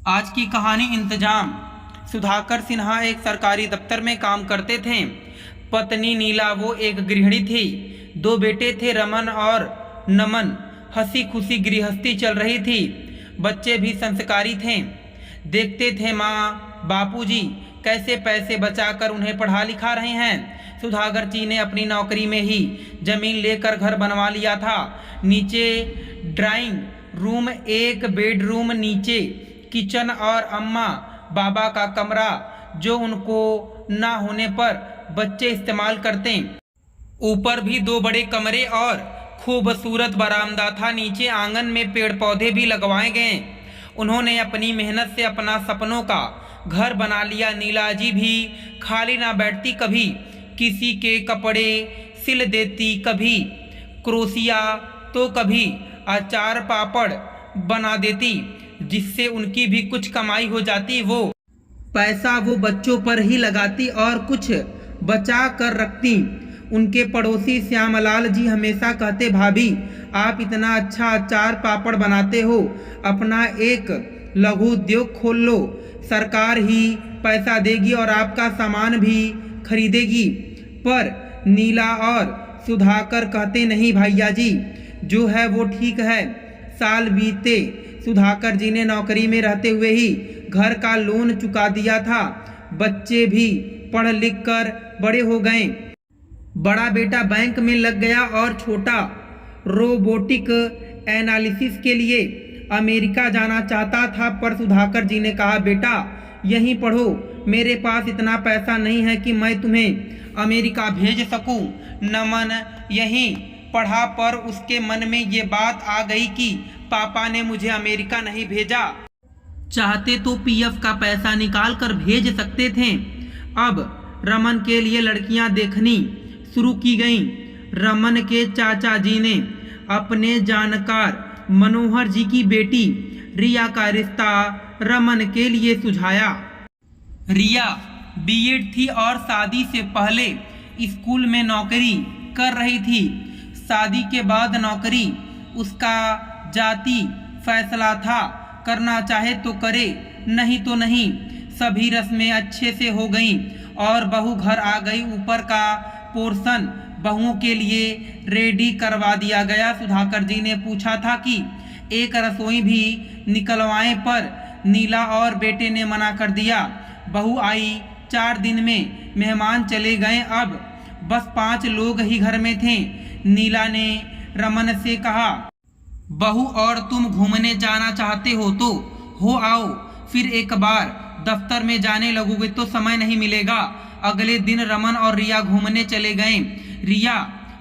आज की कहानी इंतजाम। सुधाकर सिन्हा एक सरकारी दफ्तर में काम करते थे। पत्नी नीला वो एक गृहिणी थी। दो बेटे थे, रमन और नमन। हंसी खुशी गृहस्थी चल रही थी। बच्चे भी संस्कारी थे। देखते थे माँ बापूजी कैसे पैसे बचाकर उन्हें पढ़ा लिखा रहे हैं। सुधाकर जी ने अपनी नौकरी में ही जमीन लेकर घर बनवा लिया था। नीचे ड्राइंग रूम, एक बेडरूम, नीचे किचन और अम्मा बाबा का कमरा जो उनको ना होने पर बच्चे इस्तेमाल करते। ऊपर भी दो बड़े कमरे और खूबसूरत बरामदा था। नीचे आंगन में पेड़ पौधे भी लगवाए गए। उन्होंने अपनी मेहनत से अपना सपनों का घर बना लिया। नीला जी भी खाली ना बैठती, कभी किसी के कपड़े सिल देती, कभी क्रोशिया तो कभी अचार पापड़ बना देती, जिससे उनकी भी कुछ कमाई हो जाती। वो पैसा वो बच्चों पर ही लगाती और कुछ बचा कर रखती। उनके पड़ोसी श्यामलाल जी हमेशा कहते, भाभी आप इतना अच्छा अचार पापड़ बनाते हो, अपना एक लघु उद्योग खोल लो, सरकार ही पैसा देगी और आपका सामान भी खरीदेगी। पर नीला और सुधाकर कहते, नहीं भैया जी, जो है वो ठीक है। साल बीते। सुधाकर जी ने नौकरी में रहते हुए ही घर का लोन चुका दिया था। बच्चे भी पढ़ लिख कर बड़े हो गए। बड़ा बेटा बैंक में लग गया और छोटा रोबोटिक एनालिसिस के लिए अमेरिका जाना चाहता था। पर सुधाकर जी ने कहा, बेटा यहीं पढ़ो, मेरे पास इतना पैसा नहीं है कि मैं तुम्हें अमेरिका भेज सकूं। नमन यहीं पढ़ा, पर उसके मन में ये बात आ गई कि पापा ने मुझे अमेरिका नहीं भेजा। चाहते तो पीएफ का पैसा निकाल कर भेज सकते थे। अब रमन के लिए लड़कियां देखनी शुरू की गईं। रमन के चाचा जी ने अपने जानकार मनोहर जी की बेटी रिया का रिश्ता रमन के लिए सुझाया। रिया बीएड थी और शादी से पहले स्कूल में नौकरी कर रही थी। शादी के बाद नौकरी उसका जाति फैसला था, करना चाहे तो करे, नहीं तो नहीं। सभी रस्में अच्छे से हो गईं और बहू घर आ गई। ऊपर का पोर्शन बहुओं के लिए रेडी करवा दिया गया। सुधाकर जी ने पूछा था कि एक रसोई भी निकलवाएं, पर नीला और बेटे ने मना कर दिया। बहू आई, 4 दिन में मेहमान चले गए। अब बस 5 लोग ही घर में थे। नीला ने रमन से कहा, बहू और तुम घूमने जाना चाहते हो तो हो आओ, फिर एक बार दफ्तर में जाने लगोगे तो समय नहीं मिलेगा। अगले दिन रमन और रिया घूमने चले गए। रिया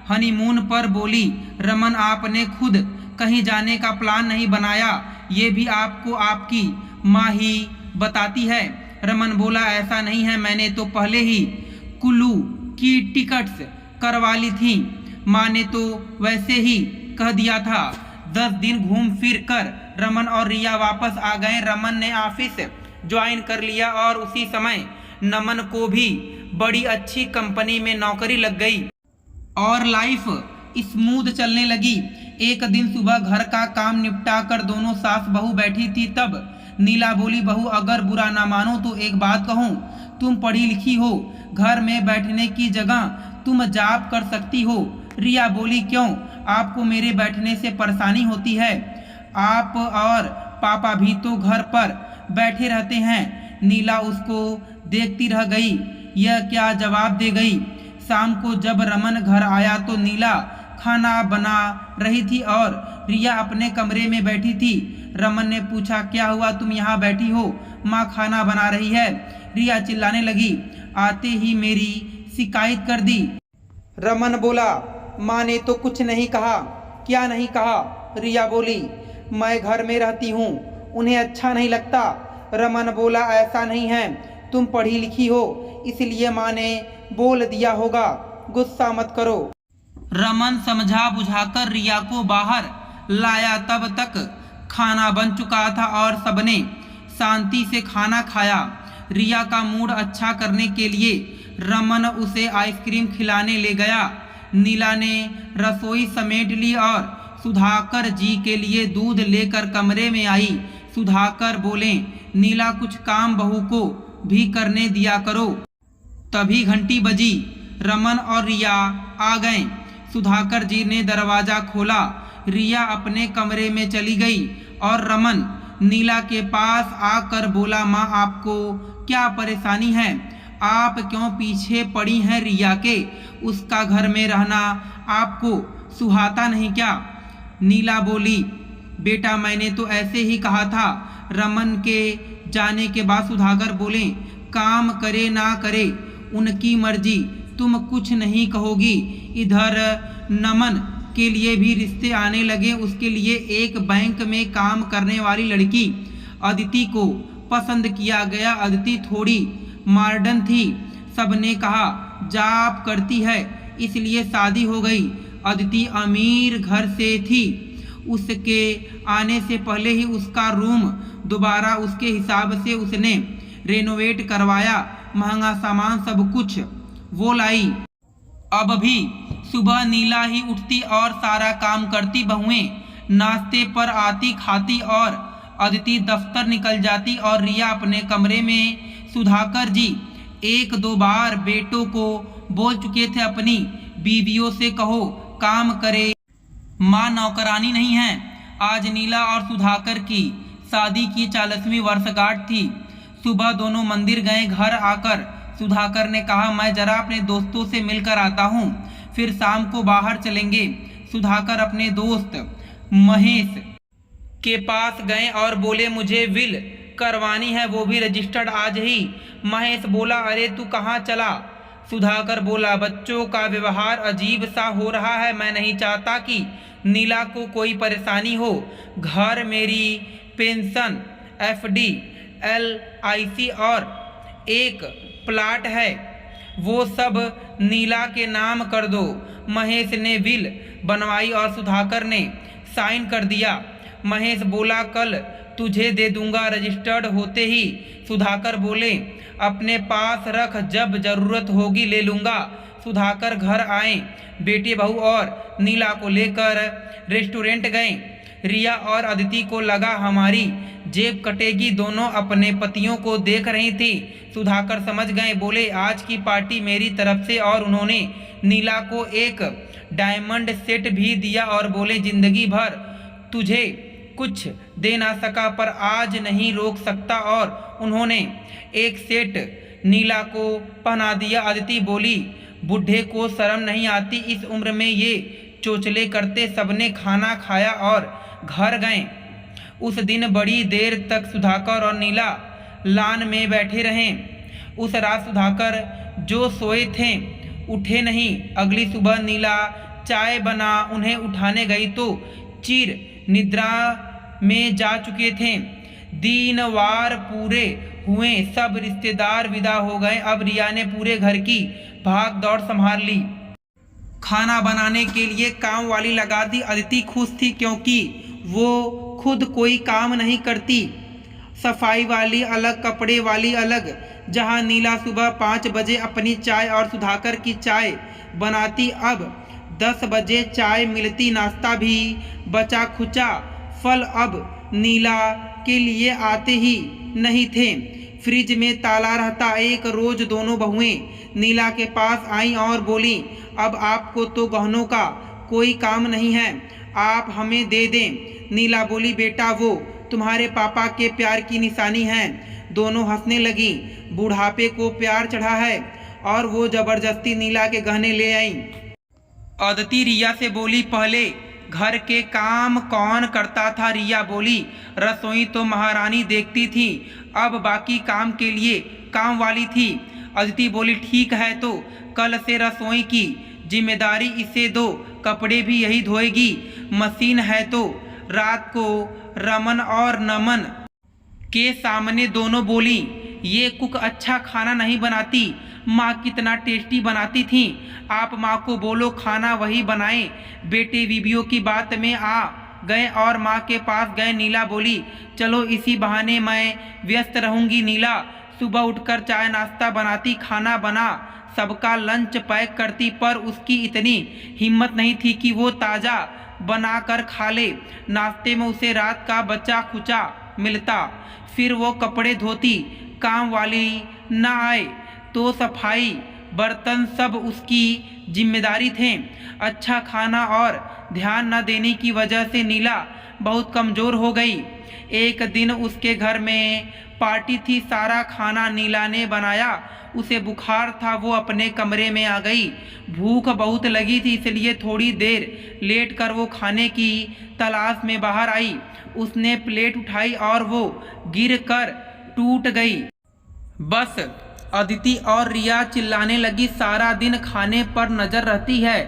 हनीमून पर बोली, रमन आपने खुद कहीं जाने का प्लान नहीं बनाया, ये भी आपको आपकी माँ ही बताती है। रमन बोला, ऐसा नहीं है, मैंने तो पहले ही कुल्लू की टिकट्स करवा ली थी। माँ ने तो वैसे ही कह दिया था। 10 दिन घूम फिर कर रमन और रिया वापस आ गए। रमन ने ऑफिस ज्वाइन कर लिया और उसी समय नमन को भी बड़ी अच्छी कंपनी में नौकरी लग गई और लाइफ स्मूथ चलने लगी। एक दिन सुबह घर का काम निपटा कर दोनों सास बहू बैठी थी, तब नीला बोली, बहू अगर बुरा ना मानो तो एक बात कहूँ, तुम पढ़ी लिखी हो, घर में बैठने की जगह तुम जॉब कर सकती हो। रिया बोली, क्यों, आपको मेरे बैठने से परेशानी होती है? आप और पापा भी तो घर पर बैठे रहते हैं। नीला उसको देखती रह गई, यह क्या जवाब दे गई। शाम को जब रमन घर आया तो नीला खाना बना रही थी और रिया अपने कमरे में बैठी थी। रमन ने पूछा, क्या हुआ, तुम यहाँ बैठी हो? माँ खाना बना रही है। रिया चिल्लाने लगी, आते ही मेरी शिकायत कर दी। रमन बोला, माँ ने तो कुछ नहीं कहा। क्या नहीं कहा? रिया बोली, मैं घर में रहती हूँ, उन्हें अच्छा नहीं लगता। रमन बोला, ऐसा नहीं है, तुम पढ़ी लिखी हो इसलिए माँ ने बोल दिया होगा, गुस्सा मत करो। रमन समझा बुझाकर रिया को बाहर लाया। तब तक खाना बन चुका था और सबने शांति से खाना खाया। रिया का मूड अच्छा करने के लिए रमन उसे आइसक्रीम खिलाने ले गया। नीला ने रसोई समेट ली और सुधाकर जी के लिए दूध लेकर कमरे में आई। सुधाकर बोले, नीला कुछ काम बहू को भी करने दिया करो। तभी घंटी बजी। रमन और रिया आ गए। सुधाकर जी ने दरवाजा खोला। रिया अपने कमरे में चली गई और रमन नीला के पास आकर बोला, माँ आपको क्या परेशानी है? आप क्यों पीछे पड़ी हैं रिया के? उसका घर में रहना आपको सुहाता नहीं क्या? नीला बोली, बेटा मैंने तो ऐसे ही कहा था। रमन के जाने के बाद सुधाकर बोले, काम करे ना करे उनकी मर्जी, तुम कुछ नहीं कहोगी। इधर नमन के लिए भी रिश्ते आने लगे। उसके लिए एक बैंक में काम करने वाली लड़की अदिति को पसंद किया गया। अदिति थोड़ी मॉडर्न थी। सबने कहा जॉब करती है इसलिए शादी हो गई। अदिति अमीर घर से थी। उसके आने से पहले ही उसका रूम दोबारा उसके हिसाब से उसने रेनोवेट करवाया। महंगा सामान सब कुछ वो लाई। अब भी सुबह नीला ही उठती और सारा काम करती। बहुएं नाश्ते पर आती खाती और अदिति दफ्तर निकल जाती और रिया अपने कमरे में। सुधाकर जी एक दो बार बेटों को बोल चुके थे अपनी बीवियों से कहो काम करे, माँ नौकरानी नहीं है। आज नीला और सुधाकर की शादी की 40वीं वर्षगांठ थी। सुबह दोनों मंदिर गए। घर आकर सुधाकर ने कहा, मैं जरा अपने दोस्तों से मिलकर आता हूँ, फिर शाम को बाहर चलेंगे। सुधाकर अपने दोस्त महेश के पास गए और बोले, मुझे विल करवानी है, वो भी रजिस्टर्ड आज ही। महेश बोला, अरे तू कहाँ चला? सुधाकर बोला, बच्चों का व्यवहार अजीब सा हो रहा है। मैं नहीं चाहता कि नीला को कोई परेशानी हो। घर, मेरी पेंशन, एफडी, LIC और एक प्लाट है, वो सब नीला के नाम कर दो। महेश ने विल बनवाई और सुधाकर ने साइन कर दिया। महेश बोला, कल तुझे दे दूंगा रजिस्टर्ड होते ही। सुधाकर बोले, अपने पास रख, जब जरूरत होगी ले लूँगा। सुधाकर घर आए। बेटे बहू और नीला को लेकर रेस्टोरेंट गए। रिया और अदिति को लगा हमारी जेब कटेगी। दोनों अपने पतियों को देख रही थी। सुधाकर समझ गए। बोले, आज की पार्टी मेरी तरफ से। और उन्होंने नीला को एक डायमंड सेट भी दिया और बोले, जिंदगी भर तुझे कुछ दे ना सका पर आज नहीं रोक सकता। और उन्होंने एक सेट नीला को पहना दिया। अदिति बोली, बुढ़े को शर्म नहीं आती, इस उम्र में ये चोचले करते। सबने खाना खाया और घर गए। उस दिन बड़ी देर तक सुधाकर और नीला लान में बैठे रहे। उस रात सुधाकर जो सोए थे उठे नहीं। अगली सुबह नीला चाय बना उन्हें उठाने गई तो चिर निद्रा में जा चुके थे। दिन वार पूरे हुए, सब रिश्तेदार विदा हो गए। अब रिया ने पूरे घर की भाग दौड़ संभाल ली। खाना बनाने के लिए काम वाली लगा दी। अदिति खुश थी क्योंकि वो खुद कोई काम नहीं करती। सफाई वाली अलग, कपड़े वाली अलग। जहां नीला सुबह 5 बजे अपनी चाय और सुधाकर की चाय बनाती, अब 10 बजे चाय मिलती। नाश्ता भी बचा खुचा। फल अब नीला के लिए आते ही नहीं थे। फ्रिज में ताला रहता। एक रोज दोनों बहुएं नीला के पास आईं और बोली, अब आपको तो गहनों का कोई काम नहीं है, आप हमें दे दें। नीला बोली, बेटा वो तुम्हारे पापा के प्यार की निशानी है। दोनों हंसने लगी। बुढ़ापे को प्यार चढ़ा है। और वो जबरदस्ती नीला के गहने ले आईं। अदिति रिया से बोली, पहले घर के काम कौन करता था? रिया बोली, रसोई तो महारानी देखती थी, अब बाकी काम के लिए काम वाली थी। अदिति बोली, ठीक है तो कल से रसोई की जिम्मेदारी इसे दो, कपड़े भी यही धोएगी। मशीन है तो। रात को रमन और नमन के सामने दोनों बोली, ये कुक अच्छा खाना नहीं बनाती, माँ कितना टेस्टी बनाती थी। आप माँ को बोलो खाना वही बनाए। बेटे बीबियों की बात में आ गए और माँ के पास गए। नीला बोली, चलो इसी बहाने मैं व्यस्त रहूँगी। नीला सुबह उठकर चाय नाश्ता बनाती, खाना बना सबका लंच पैक करती, पर उसकी इतनी हिम्मत नहीं थी कि वो ताज़ा बनाकर खा ले। नाश्ते में उसे रात का बचा खुचा मिलता। फिर वो कपड़े धोती, काम वाली न आए तो सफाई बर्तन सब उसकी जिम्मेदारी थे। अच्छा खाना और ध्यान न देने की वजह से नीला बहुत कमज़ोर हो गई। एक दिन उसके घर में पार्टी थी, सारा खाना नीला ने बनाया। उसे बुखार था, वो अपने कमरे में आ गई। भूख बहुत लगी थी, इसलिए थोड़ी देर लेट कर वो खाने की तलाश में बाहर आई। उसने प्लेट उठाई और वो गिर कर टूट गई। बस अदिति और रिया चिल्लाने लगी, सारा दिन खाने पर नज़र रहती है,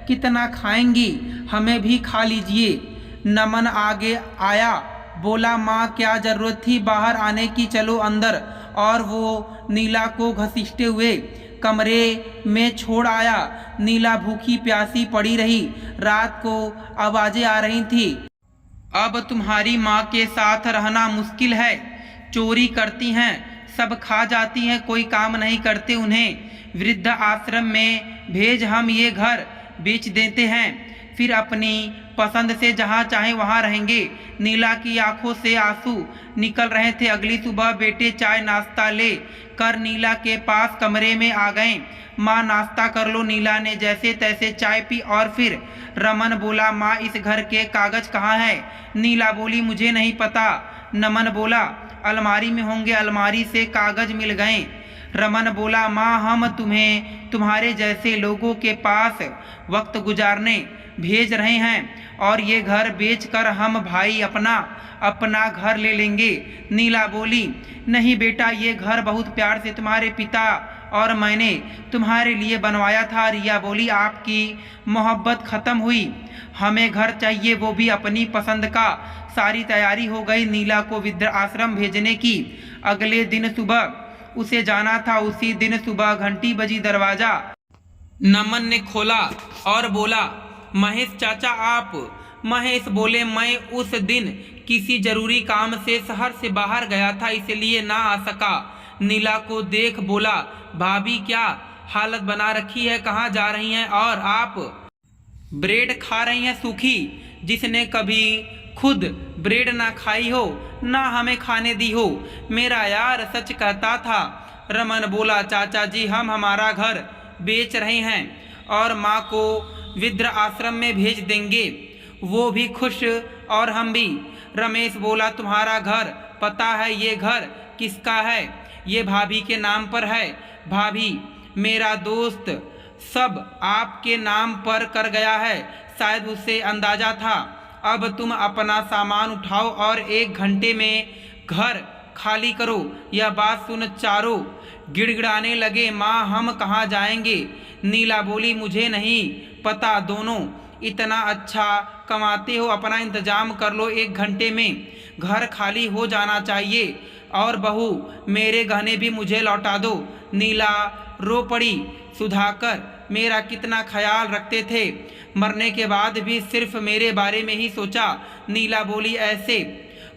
कितना खाएंगी, हमें भी खा लीजिए। नमन आगे आया, बोला माँ क्या ज़रूरत थी बाहर आने की, चलो अंदर। और वो नीला को घसीटते हुए कमरे में छोड़ आया। नीला भूखी प्यासी पड़ी रही। रात को आवाज़ें आ रही थी, अब तुम्हारी माँ के साथ रहना मुश्किल है, चोरी करती हैं, सब खा जाती हैं, कोई काम नहीं करते, उन्हें वृद्ध आश्रम में भेज, हम ये घर बेच देते हैं, फिर अपनी पसंद से जहाँ चाहे वहाँ रहेंगे। नीला की आंखों से आंसू निकल रहे थे। अगली सुबह बेटे चाय नाश्ता ले कर नीला के पास कमरे में आ गए। माँ नाश्ता कर लो। नीला ने जैसे तैसे चाय पी और फिर रमन बोला माँ इस घर के कागज कहाँ है? नीला बोली मुझे नहीं पता। नमन बोला अलमारी में होंगे। अलमारी से कागज मिल गए। रमन बोला माँ हम तुम्हें तुम्हारे जैसे लोगों के पास वक्त गुजारने भेज रहे हैं और ये घर बेचकर हम भाई अपना घर ले लेंगे। नीला बोली नहीं बेटा, ये घर बहुत प्यार से तुम्हारे पिता और मैंने तुम्हारे लिए बनवाया था। रिया बोली आपकी मोहब्बत ख़त्म हुई, हमें घर चाहिए, वो भी अपनी पसंद का। सारी तैयारी हो गई नीला को वृद्ध आश्रम भेजने की। अगले दिन सुबह उसे जाना था। उसी दिन सुबह घंटी बजी। दरवाज़ा नमन ने खोला और बोला महेश चाचा आप? महेश बोले मैं उस दिन किसी जरूरी काम से शहर से बाहर गया था, इसलिए ना आ सका। नीला को देख बोला भाभी क्या हालत बना रखी है, कहाँ जा रही हैं? और आप ब्रेड खा रही हैं सूखी, जिसने कभी खुद ब्रेड ना खाई हो ना हमें खाने दी हो। मेरा यार सच कहता था। रमन बोला चाचा जी हम हमारा घर बेच रहे हैं और माँ को वृद्ध आश्रम में भेज देंगे, वो भी खुश और हम भी। रमेश बोला तुम्हारा घर पता है ये घर किसका है? ये भाभी के नाम पर है। भाभी मेरा दोस्त सब आपके नाम पर कर गया है, शायद उसे अंदाजा था। अब तुम अपना सामान उठाओ और 1 घंटे में घर खाली करो। यह बात सुन चारों गिड़गिड़ाने लगे। माँ हम कहाँ जाएंगे? नीला बोली मुझे नहीं पता, दोनों इतना अच्छा कमाते हो, अपना इंतजाम कर लो, 1 घंटे में घर खाली हो जाना चाहिए। और बहू मेरे गहने भी मुझे लौटा दो। नीला रो पड़ी। सुधाकर मेरा कितना ख्याल रखते थे, मरने के बाद भी सिर्फ मेरे बारे में ही सोचा। नीला बोली ऐसे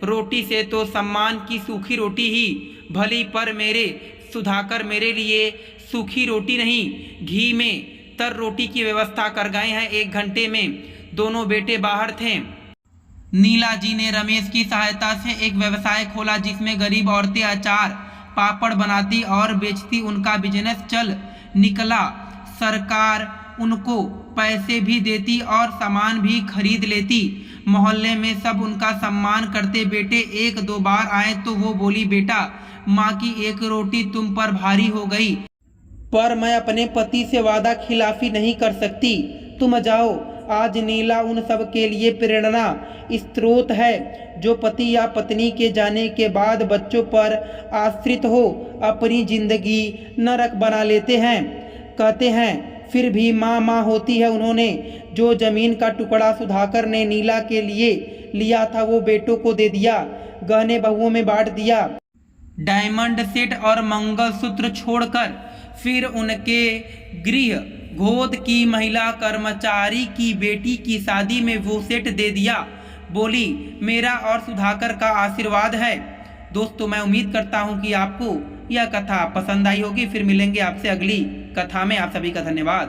रोटी से तो सम्मान की सूखी रोटी ही भली, पर मेरे सुधाकर मेरे लिए सूखी रोटी नहीं घी में तर रोटी की व्यवस्था कर गए हैं। 1 घंटे में दोनों बेटे बाहर थे। नीला जी ने रमेश की सहायता से एक व्यवसाय खोला जिसमें गरीब औरतें अचार पापड़ बनाती और बेचती। उनका बिजनेस चल निकला। सरकार उनको पैसे भी देती और सामान भी खरीद लेती। मोहल्ले में सब उनका सम्मान करते। बेटे 1-2 बार आए तो वो बोली बेटा माँ की 1 रोटी तुम पर भारी हो गई, पर मैं अपने पति से वादा खिलाफी नहीं कर सकती, तुम जाओ। आज नीला उन सब के लिए प्रेरणा स्रोत है जो पति या पत्नी के जाने के बाद बच्चों पर आश्रित हो अपनी जिंदगी नरक बना लेते हैं। कहते हैं फिर भी माँ माँ होती है। उन्होंने जो जमीन का टुकड़ा सुधाकर ने नीला के लिए लिया था वो बेटों को दे दिया, गहने बहुओं में बांट दिया। डायमंड सेट और मंगलसूत्र छोड़कर फिर उनके गृह गोद की महिला कर्मचारी की बेटी की शादी में वो सेट दे दिया। बोली मेरा और सुधाकर का आशीर्वाद है। दोस्तों मैं उम्मीद करता हूँ कि आपको यह कथा पसंद आई होगी। फिर मिलेंगे आपसे अगली कथा में। आप सभी का धन्यवाद।